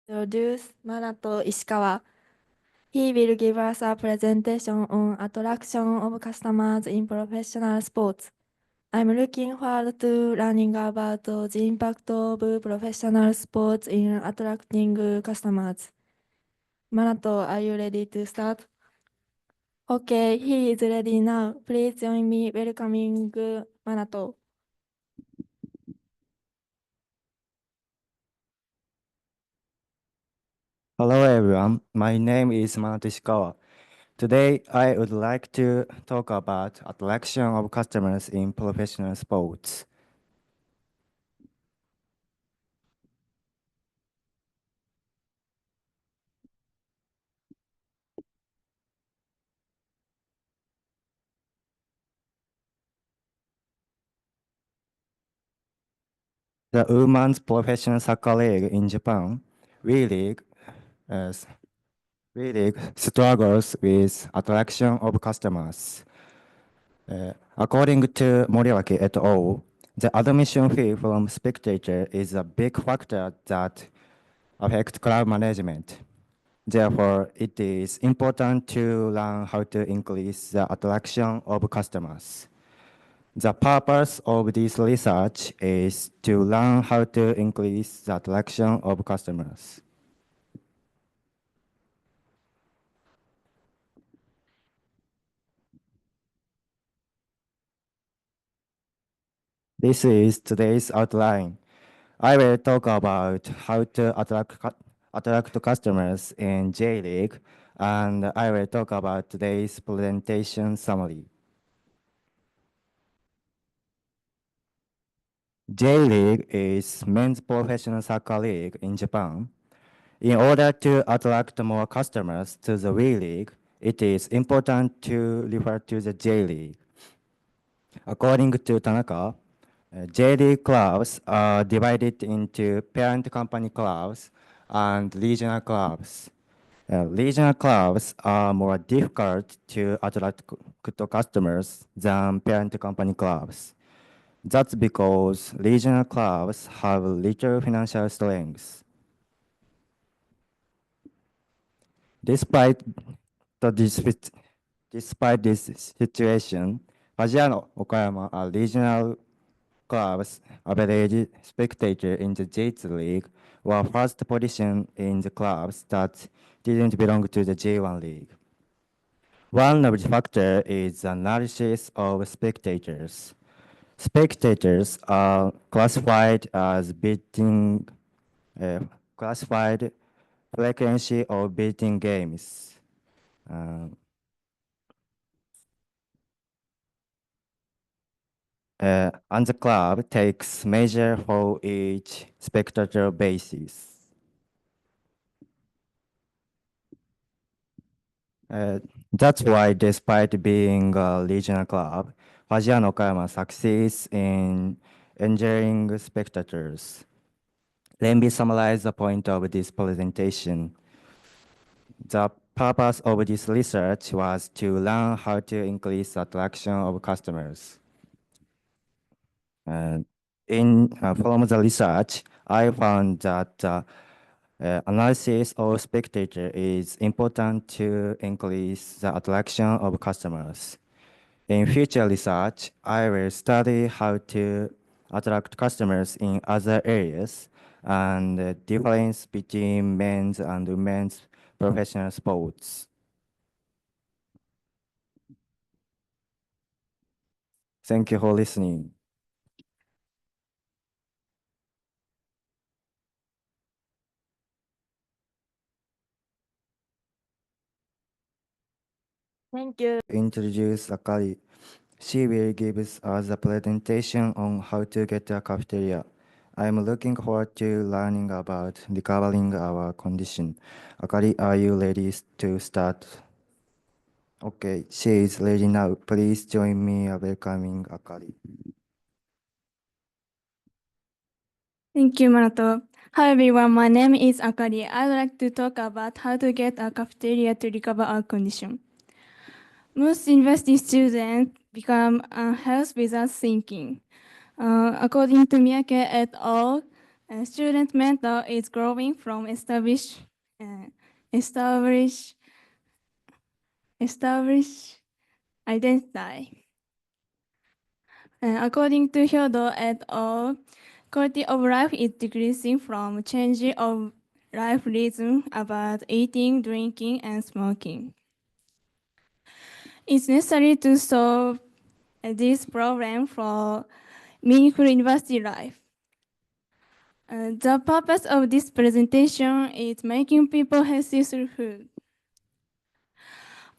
Introduce Manato Ishikawa. He will give us a presentation on attraction of customers in professional sports. I'm looking forward to learning about the impact of professional sports in attracting customers. Manato, are you ready to start? Okay, he is ready now. Please join me welcoming Manato. Hello everyone, my name is Manato Ishikawa. Today I would like to talk about attraction of customers in professional sports. The Women's Professional Soccer League in Japan, WE League, uh, WE League struggles with attraction of customers. According to Moriwaki et al., the admission fee from spectator is a big factor that affects club management. Therefore, it is important to learn how to increase the attraction of customers. The purpose of this research is to learn how to increase the attraction of customers. This is today's outline. I will talk about how to attract customers in J-League, and I will talk about today's presentation summary. J-League is men's professional soccer league in Japan. In order to attract more customers to the WE League, it is important to refer to the J League. According to Tanaka, J League clubs are divided into parent company clubs and regional clubs. Regional clubs are more difficult to attract customers than parent company clubs. That's because regional clubs have little financial strength. Despite despite this situation, Fagiano Okayama, a regional club's average spectator in the J2 League, were first position in the clubs that didn't belong to the J1 League. One of the factors is the analysis of spectators. Spectators are classified as classified frequency of betting games. And the club takes measure for each spectator basis. That's why, despite being a regional club, Fagiano Okayama succeeds in enduring spectators. Let me summarize the point of this presentation. The purpose of this research was to learn how to increase the attraction of customers. From the research, I found that analysis of spectator is important to increase the attraction of customers. In future research, I will study how to attract customers in other areas and the difference between men's and women's professional sports. Thank you for listening. Thank you. Introduce Akari. She will give us a presentation on how to get a cafeteria. I'm looking forward to learning about recovering our condition. Akari, are you ready to start? Okay, she is ready now. Please join me in welcoming Akari. Thank you, Manato. Hi everyone, my name is Akari. I'd like to talk about how to get a cafeteria to recover our condition. Most university students become unhealthy without thinking. According to Miyake et al., Student mental is growing from establish identity. According to Hyodo et al., quality of life is decreasing from changing of life rhythm about eating, drinking, and smoking. It's necessary to solve this problem for meaningful university life. The purpose of this presentation is making people healthy through food.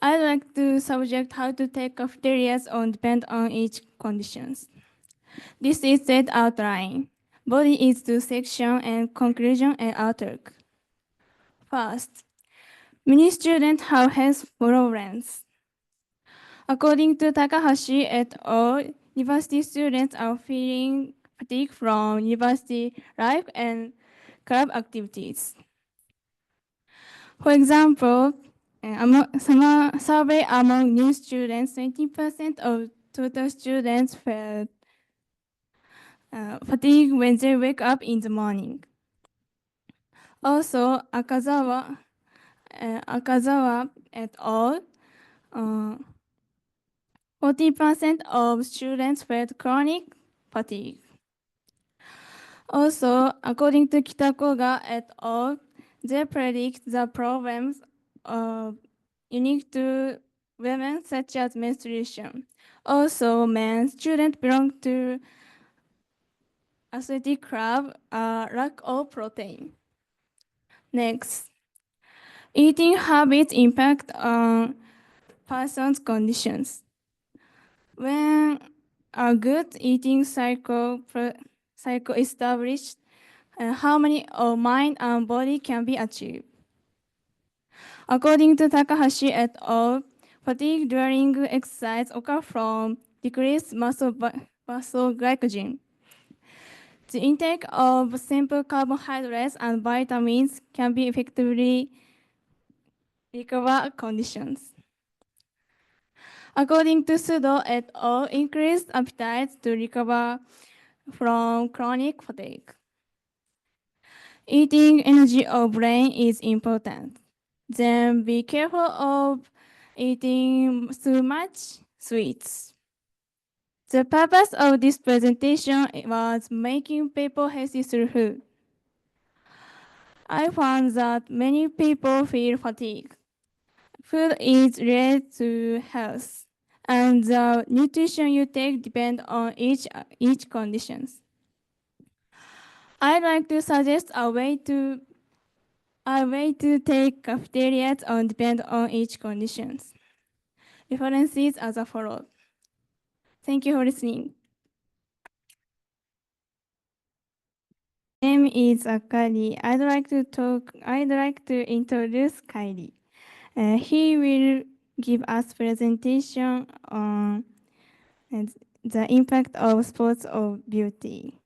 I'd like to subject how to take cafeterias on depend on each conditions. This is the outline. Body is the section and conclusion and outlook. First, many students have health problems. According to Takahashi et al., university students are feeling fatigue from university life and club activities. For example, some survey among new students, 20% of total students felt fatigue when they wake up in the morning. Also, Akazawa et al. 40% of students felt chronic fatigue. Also, according to Kitakoga et al., they predict the problems unique to women, such as menstruation. Also, men students belong to athletic club lack of protein. Next, eating habits impact on person's conditions. When a good eating cycle established, harmony of mind and body can be achieved. According to Takahashi et al., fatigue during exercise occurs from decreased muscle glycogen. The intake of simple carbohydrates and vitamins can be effectively recover conditions. According to Sudo et al., increased appetite to recover from chronic fatigue. Eating energy of brain is important. Then be careful of eating too much sweets. The purpose of this presentation was making people healthy through food. I found that many people feel fatigue. Food is related to health, and the nutrition you take depends on each conditions. I'd like to suggest a way to take cafeterias on depend on each conditions. References as follows. Thank you for listening. Name is Akari. I'd like to introduce Kylie. He will give us presentation on the impact of sports of beauty.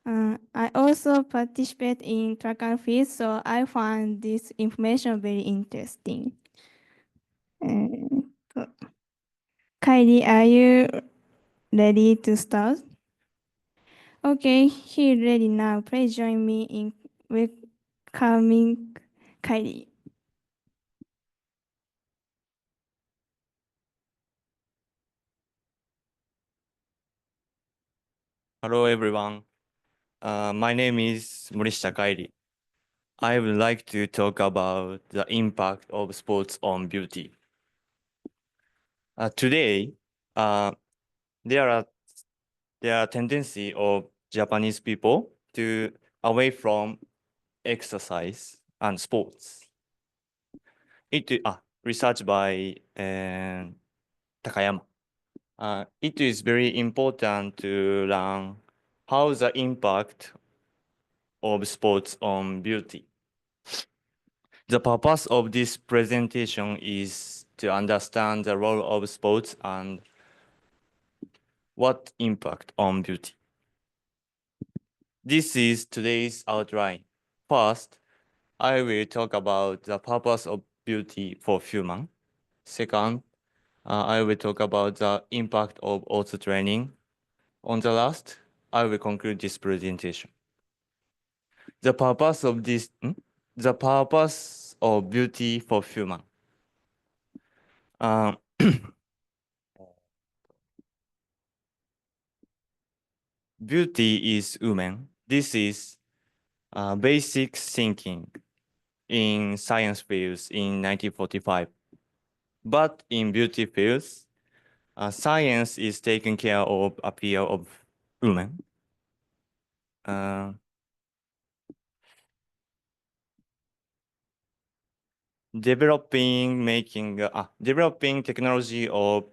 I also participate in track and field, so I found this information very interesting. Kylie, are you ready to start? Okay, he's ready now. Please join me in welcoming Kylie. Hello, everyone. My name is Morishita Kairi. I would like to talk about the impact of sports on beauty. Today, there are tendency of Japanese people to away from exercise and sports. Research by Takayama. It is very important to learn how the impact of sports on beauty. The purpose of this presentation is to understand the role of sports and what impact on beauty. This is today's outline. First, I will talk about the purpose of beauty for human. Second, I will talk about the impact of auto training. On the last, I will conclude this presentation. The purpose of the purpose of beauty for human. Um, Beauty is woman. This is basic thinking in science fields in 1945. But in beauty fields, science is taking care of appeal of women. Developing technology of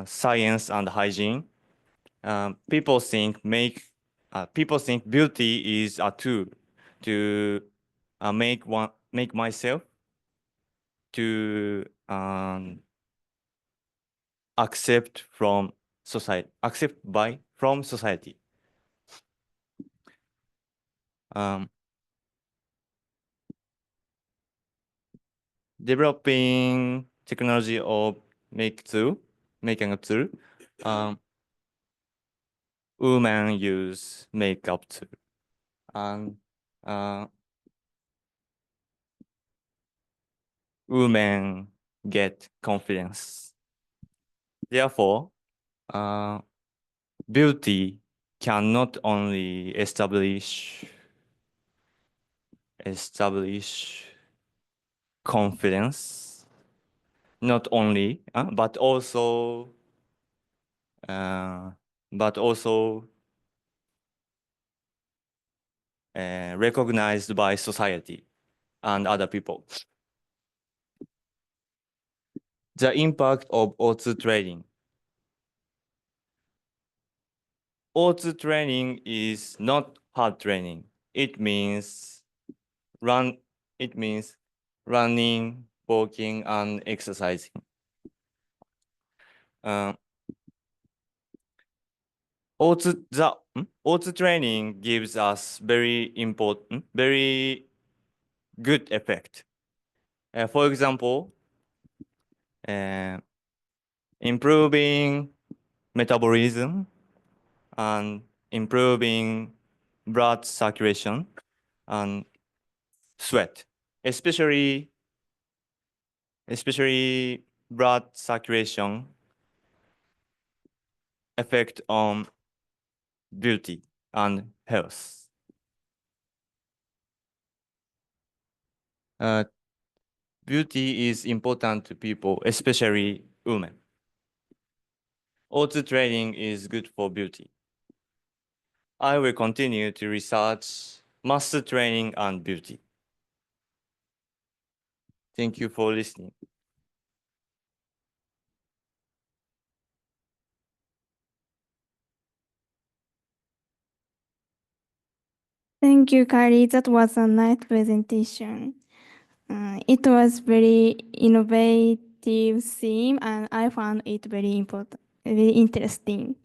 science and hygiene. People think beauty is a tool to make myself to accept from society. Developing technology of making a tool. Women use makeup tool, and women get confidence. Therefore, beauty can not only establish confidence, not only, but also recognized by society and other people. The impact of O2 training. O2 training is not hard training. It means running, walking, and exercising. O2 training gives us very good effect. For example, improving metabolism and improving blood circulation and sweat, especially blood circulation effect on beauty and health. Beauty is important to people, especially women. O2 training is good for beauty. I will continue to research master training and beauty. Thank you for listening. Thank you, Kari. That was a nice presentation. It was very innovative theme, and I found it very important, very interesting.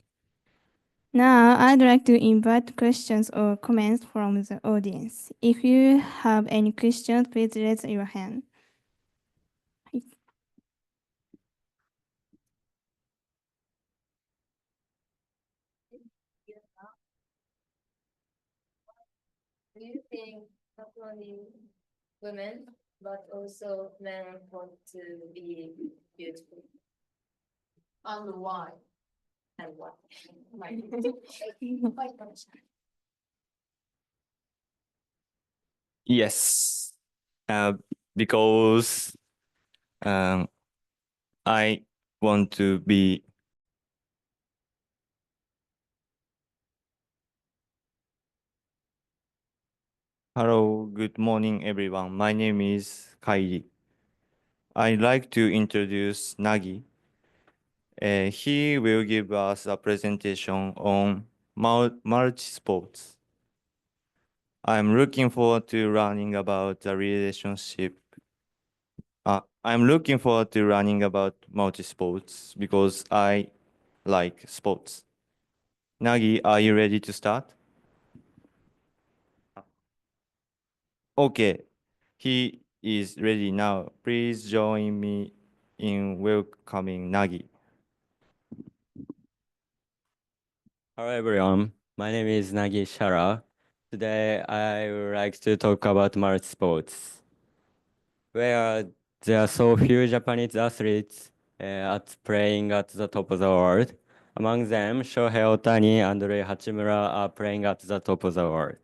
Now, I'd like to invite questions or comments from the audience. If you have any questions, please raise your hand. Do you think not only women, but also men want to be beautiful? And why? And why? Yes, because I want to be. Hello, good morning, everyone. My name is Kairi. I'd like to introduce Nagi. He will give us a presentation on multi-sports. I'm looking forward to learning about the relationship. I'm looking forward to learning about multi-sports because I like sports. Nagi, are you ready to start? Okay, he is ready now. Please join me in welcoming Nagi. Hello everyone, my name is Nagi Shara. Today, I would like to talk about multi sports, where there are so few Japanese athletes at playing at the top of the world. Among them, Shohei Ohtani and Rei Hachimura are playing at the top of the world.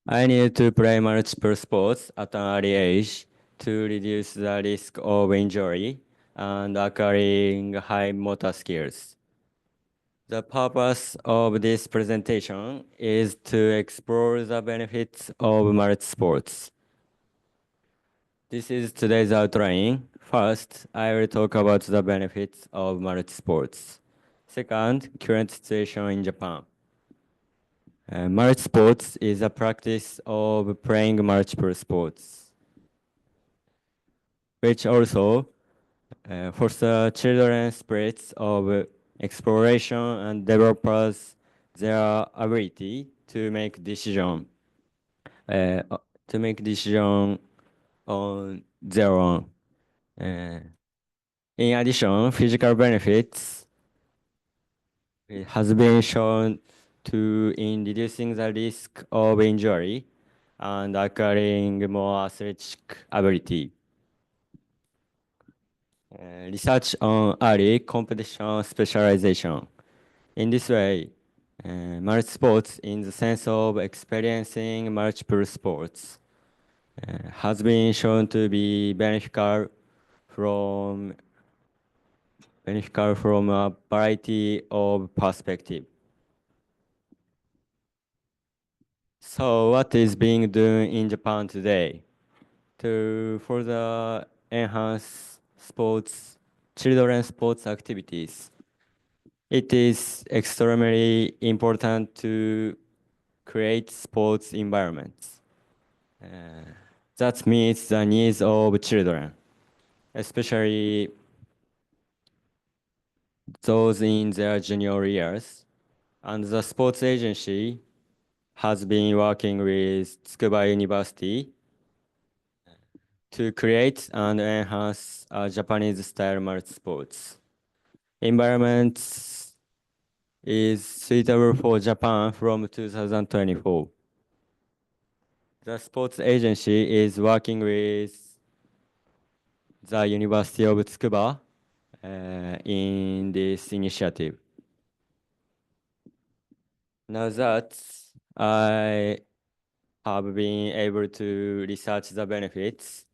I need to play multiple sports at an early age to reduce the risk of injury and acquiring high motor skills. The purpose of this presentation is to explore the benefits of multi sports. This is today's outline. First, I will talk about the benefits of multi sports. Second, current situation in Japan. Multi sports is a practice of playing multiple sports, which also foster children's spirits of exploration and develops their ability to make decision on their own. In addition, physical benefits it has been shown to in reducing the risk of injury and acquiring more athletic ability. Research on early competition specialization. In this way, multi-sports in the sense of experiencing multiple sports has been shown to be beneficial from a variety of perspectives. So what is being done in Japan today to further enhance children's sports activities? It is extremely important to create sports environments that meets the needs of children, especially those in their junior years. And the sports agency has been working with Tsukuba University to create and enhance Japanese style multi sports. Environment is suitable for Japan from 2024. The sports agency is working with the University of Tsukuba in this initiative. Now that I have been able to research the benefits,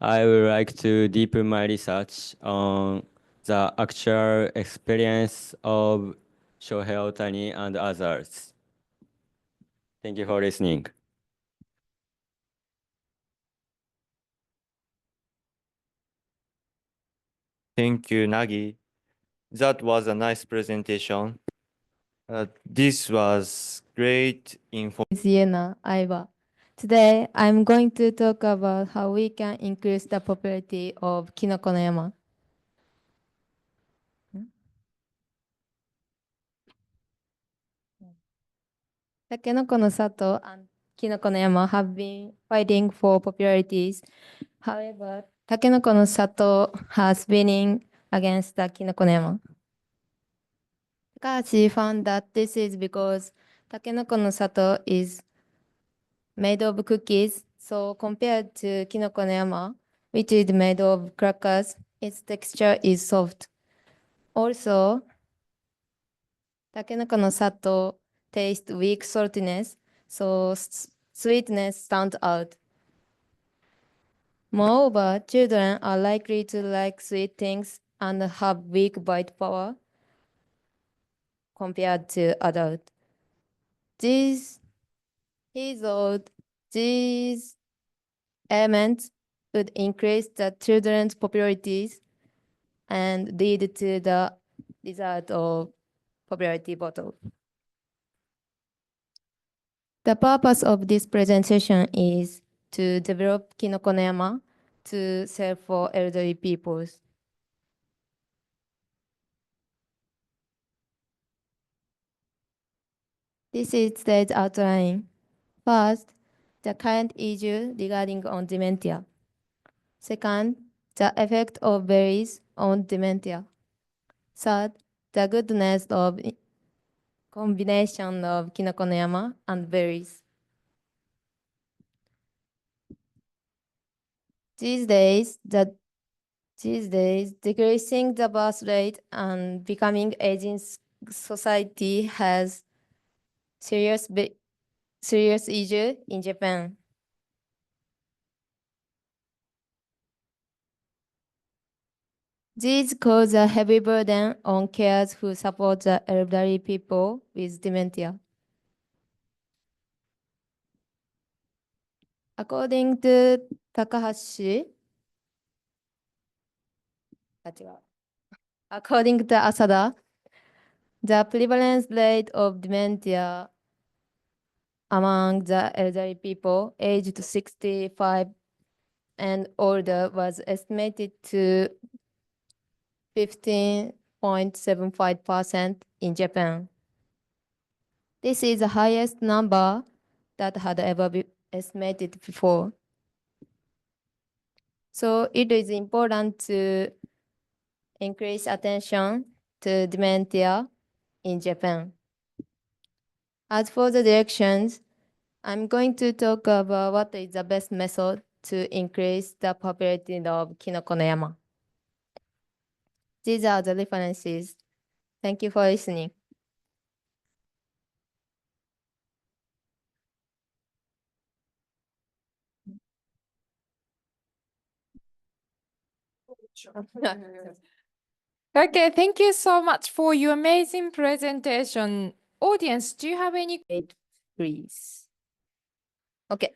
I would like to deepen my research on the actual experience of Shohei Ohtani and others. Thank you for listening. Thank you, Nagi. That was a nice presentation. This was great info. Is Yena Aiba. Today, I'm going to talk about how we can increase the popularity of Kinoko no Yama. Takenoko no Sato and Kinoko no Yama have been fighting for popularities. However, Takenoko no Sato has winning against the Kinoko no Yama. Takahashi found that this is because Takenoko no Sato is made of cookies, so compared to Kinoko no Yama, which is made of crackers, its texture is soft. Also, Takenoko no Sato tastes weak saltiness, so sweetness stands out. Moreover, children are likely to like sweet things and have weak bite power compared to adults. He thought these elements would increase the children's popularities and lead to the result of popularity bottle. The purpose of this presentation is to develop Kinoko no Yama to sell for elderly people. This is today's outline. First, the current issue regarding on dementia. Second, the effect of berries on dementia. Third, the goodness of combination of kinoko no yama and berries. These days, decreasing the birth rate and becoming aging society has serious issue in Japan. These cause a heavy burden on carers who support the elderly people with dementia. According to Takahashi, according to Asada, the prevalence rate of dementia among the elderly people aged 65 and older was estimated to 15.75% in Japan. This is the highest number that had ever been estimated before. So it is important to increase attention to dementia in Japan. As for the directions, I'm going to talk about what is the best method to increase the popularity of Kinoko no Yama. These are the references. Thank you for listening. Okay, thank you so much for your amazing presentation. Audience, do you have any? Wait, please. Okay.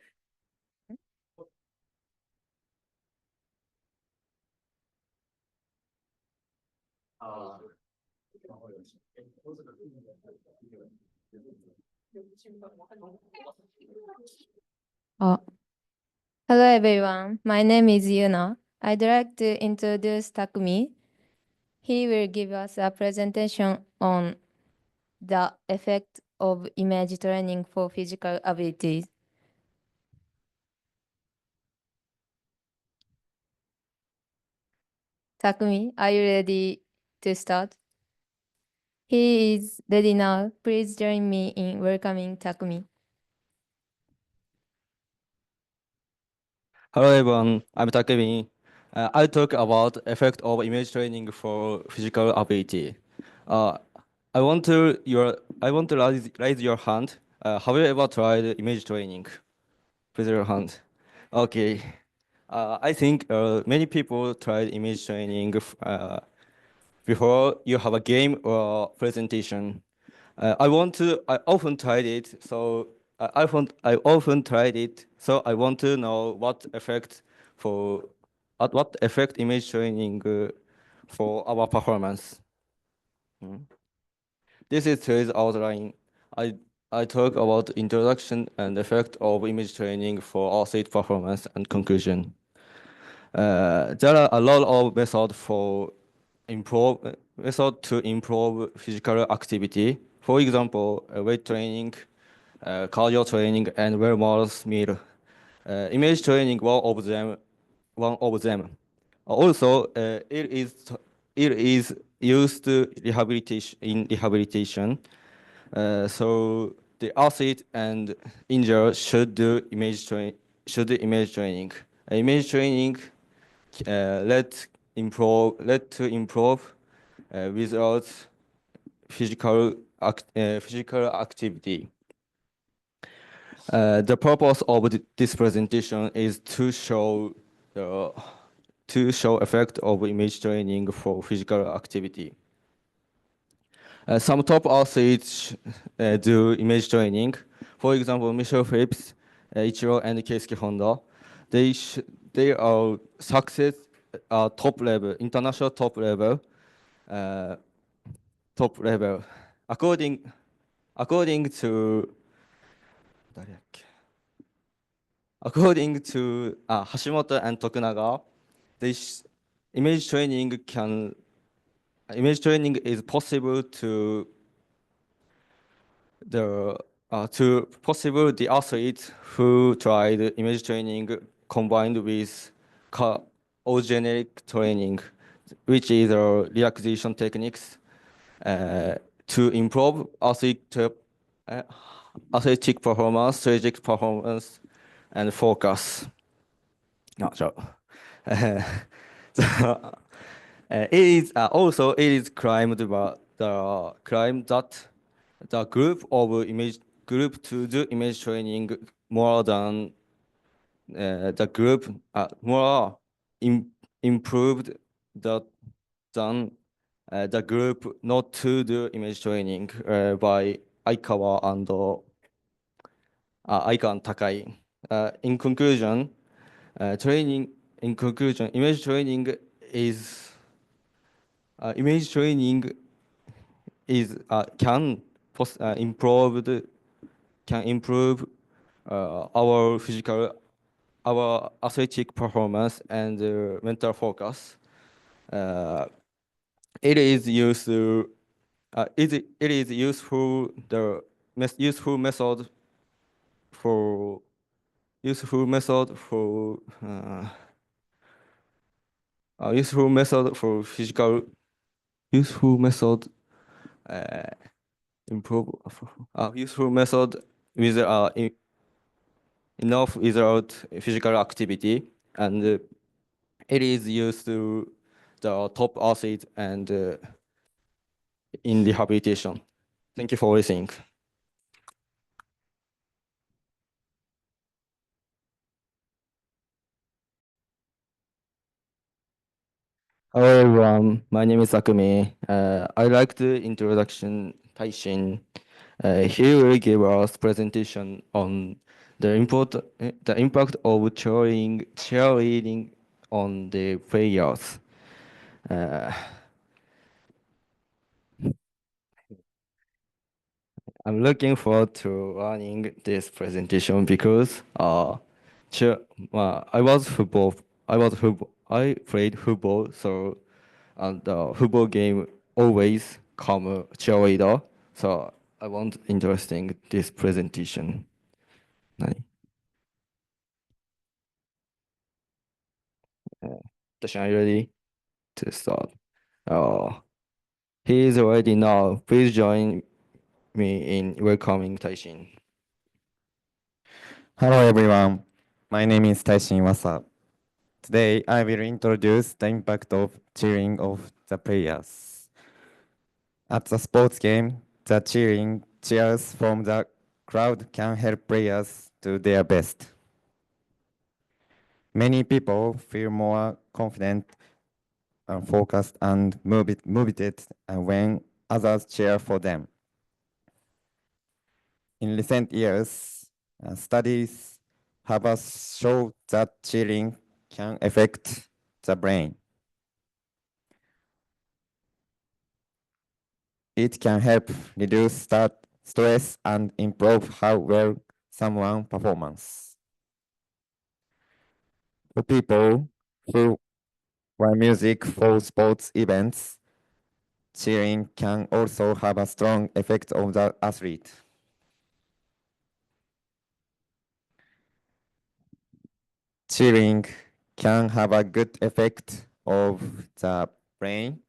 Hello everyone, my name is Yuna. I'd like to introduce Takumi. He will give us a presentation on the effect of image training for physical abilities. Takumi, are you ready to start? He is ready now. Please join me in welcoming Takumi. Hello everyone, I'm Takemi. I'll talk about effect of image training for physical ability. I want to raise your hand. Have you ever tried image training? Please raise your hand. Okay. I think many people tried image training before you have a game or presentation. I often tried it, so I often tried it, so I want to know what effect image training for our performance. This is today's outline. I talk about introduction and effect of image training for athlete performance and conclusion. There are a lot of methods to improve physical activity. For example, weight training, cardio training, and well-balanced meal. Image training, one of them. Also, it is used in rehabilitation. So the athlete and injured should do image training. Image training let to improve without physical activity. The purpose of this presentation is to show effect of image training for physical activity. Some top athletes do image training. For example, Michelle Phillips, Ichiro, and Keisuke Honda. They are success top level, international top level. According to Hashimoto and Tokunaga, image training is possible to the athletes who tried image training combined with ozogenic training, which is relaxation techniques to improve athletic performance, strategic performance, and focus. No, so, it is also it is claimed about the claim that the group to do image training more than the group more improved than the group not to do image training by Aikawa and Aika and Takai. In conclusion, image training is can improve our athletic performance and mental focus. It is useful useful method for useful method for physical useful method improve useful method with enough without physical activity, and it is used to the top athletes and in rehabilitation. Thank you for listening. Hello everyone, my name is Akumi. I like the introduction Taishin. He will give us presentation on the impact of cheerleading on the players. I'm looking forward to learning this presentation because I played football, so and the football game always come a cheerleader. So I want interesting this presentation. Tashin, are you ready to start? He is ready now. Please join me in welcoming Taishin. Hello everyone, my name is Taishin Wasa. Today I will introduce the impact of cheering of the players. At the sports game, the cheers from the crowd can help players do their best. Many people feel more confident and focused and motivated when others cheer for them. In recent years, studies have shown that cheering can affect the brain. It can help reduce stress and improve how well someone performs. For people who wear music for sports events, cheering can also have a strong effect on the athlete. Cheering can have a good effect of the brain,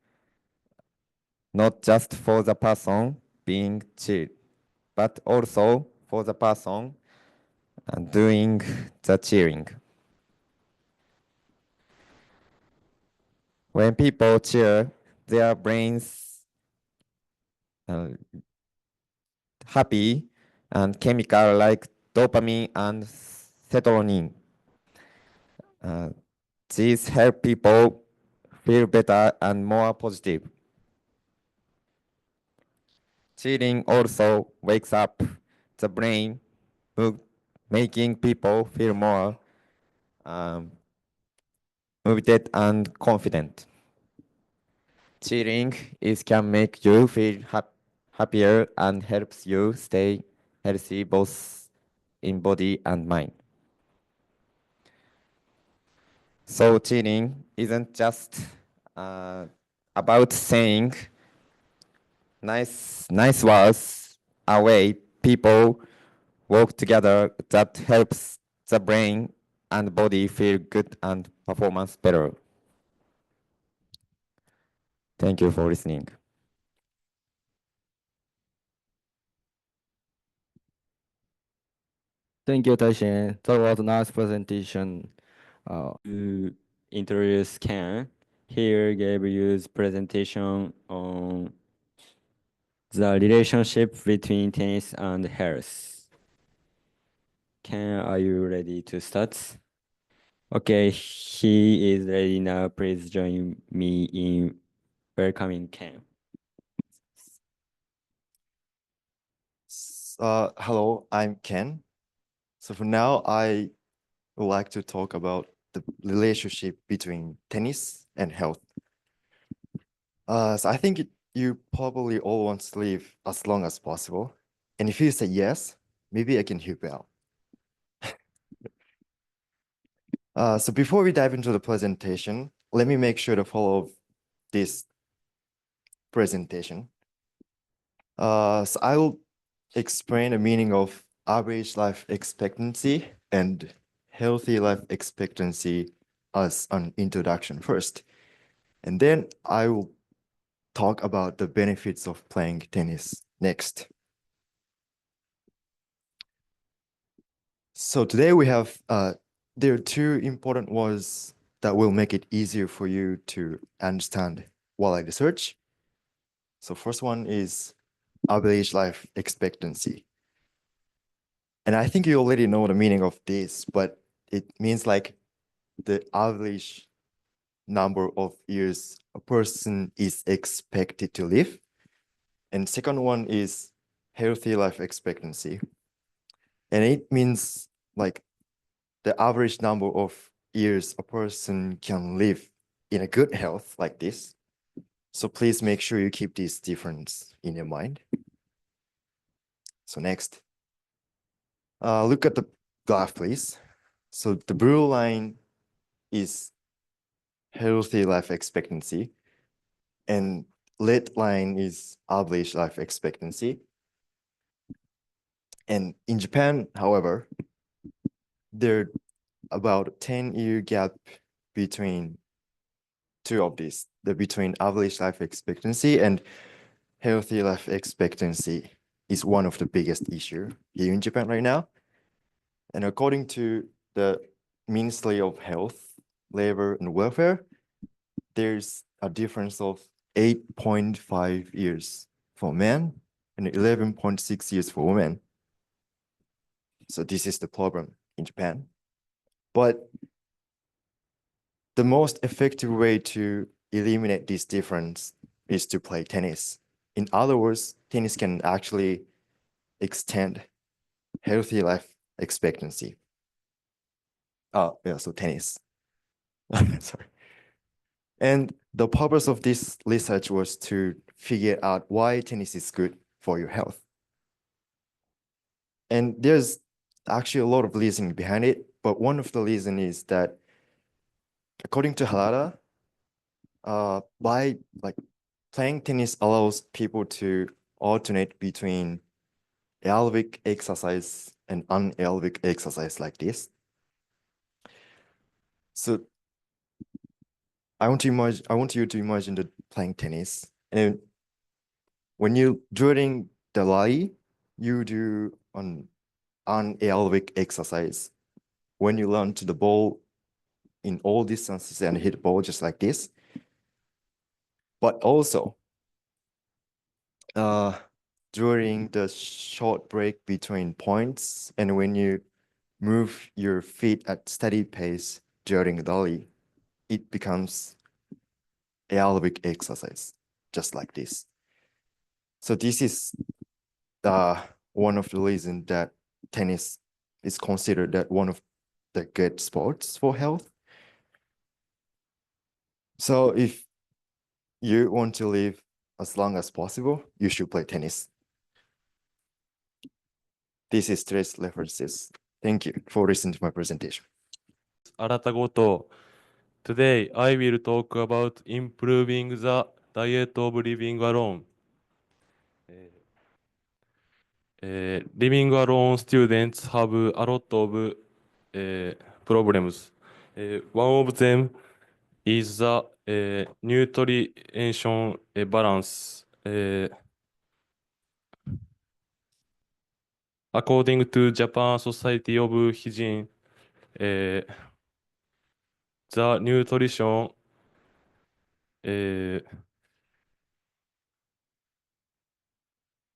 not just for the person being cheered, but also for the person doing the cheering. When people cheer, their brains happy and chemical like dopamine and serotonin. These help people feel better and more positive. Cheering also wakes up the brain, making people feel more motivated and confident. Cheering can make you feel happier and helps you stay healthy both in body and mind. So cheering isn't just about saying nice words away. People work together that helps the brain and body feel good and performance better. Thank you for listening. Thank you, Taishin. That was a nice presentation. To introduce Ken, here gave you presentation on the relationship between tennis and health. Ken, are you ready to start? Okay, he is ready now. Please join me in welcoming Ken. Hello, I'm Ken. So for now, I would like to talk about the relationship between tennis and health. So I think you probably all want to live as long as possible. And if you say yes, maybe I can help you out. So before we dive into the presentation, let me make sure to follow this presentation. So I will explain the meaning of average life expectancy and healthy life expectancy as an introduction first. And then I will talk about the benefits of playing tennis next. So today we have, there are two important words that will make it easier for you to understand while I research. So first one is average life expectancy. And I think you already know the meaning of this, but it means like the average number of years a person is expected to live. And second one is healthy life expectancy. And it means like the average number of years a person can live in a good health like this. So please make sure you keep this difference in your mind. So next, look at the graph, please. So the blue line is healthy life expectancy, and red line is average life expectancy. And in Japan, however, there are about 10-year gap between two of these, between average life expectancy and healthy life expectancy is one of the biggest issue here in Japan right now. And according to the Ministry of Health, Labor and Welfare, there's a difference of 8.5 years for men and 11.6 years for women. So this is the problem in Japan. But the most effective way to eliminate this difference is to play tennis. In other words, tennis can actually extend healthy life expectancy. Yeah, so tennis. Sorry. And the purpose of this research was to figure out why tennis is good for your health. And there's actually a lot of reasoning behind it, but one of the reason is that according to Harada, by like playing tennis allows people to alternate between aerobic exercise and anaerobic exercise like this. So I want you to imagine the playing tennis, and when you during the rally, you do an anaerobic exercise. When you run to the ball in all distances and hit the ball just like this. But also, during the short break between points and when you move your feet at steady pace during the rally, it becomes aerobic exercise, just like this. So this is one of the reasons that tennis is considered that one of the good sports for health. So if you want to live as long as possible, you should play tennis. This is stress references. Thank you for listening to my presentation. Arata Goto. Today, I will talk about improving the diet of living alone. Living alone students have a lot of problems. One of them is the nutrition balance. According to Japan Society of Hygiene, the nutrition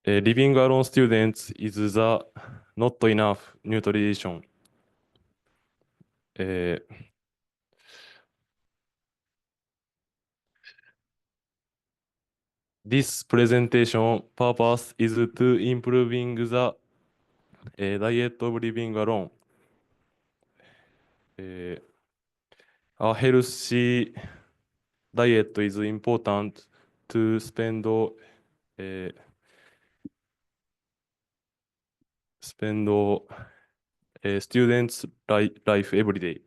living alone students is the not enough nutrition. This presentation purpose is to improving the diet of living alone. A healthy diet is important to spend students' life every day.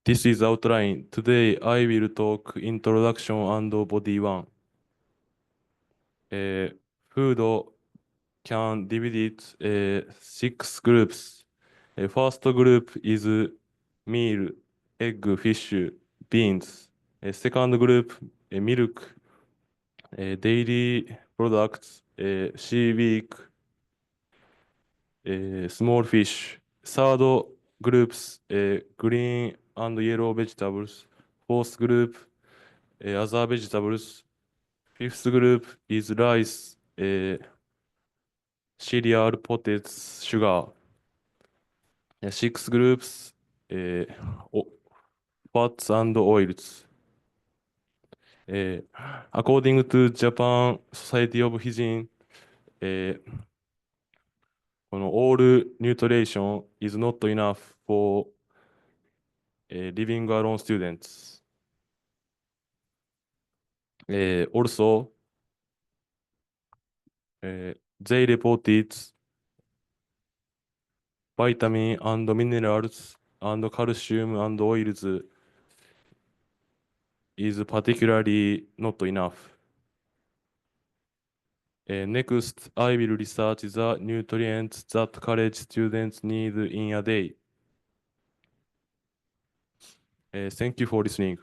This is outline. Today I will talk introduction and body one. Food can divide it 6 groups. First group is meal, egg, fish, beans. Second group, milk, dairy products, seaweed, small fish. Third groups, green and yellow vegetables. Fourth group, other vegetables. Fifth group is rice, cereal, potatoes, sugar. Six groups, fats and oils. According to Japan Society of Hygiene, all nutrition is not enough for living alone students. Also, they reported vitamin and minerals and calcium and oils is particularly not enough. Next, I will research the nutrients that college students need in a day. Thank you for listening.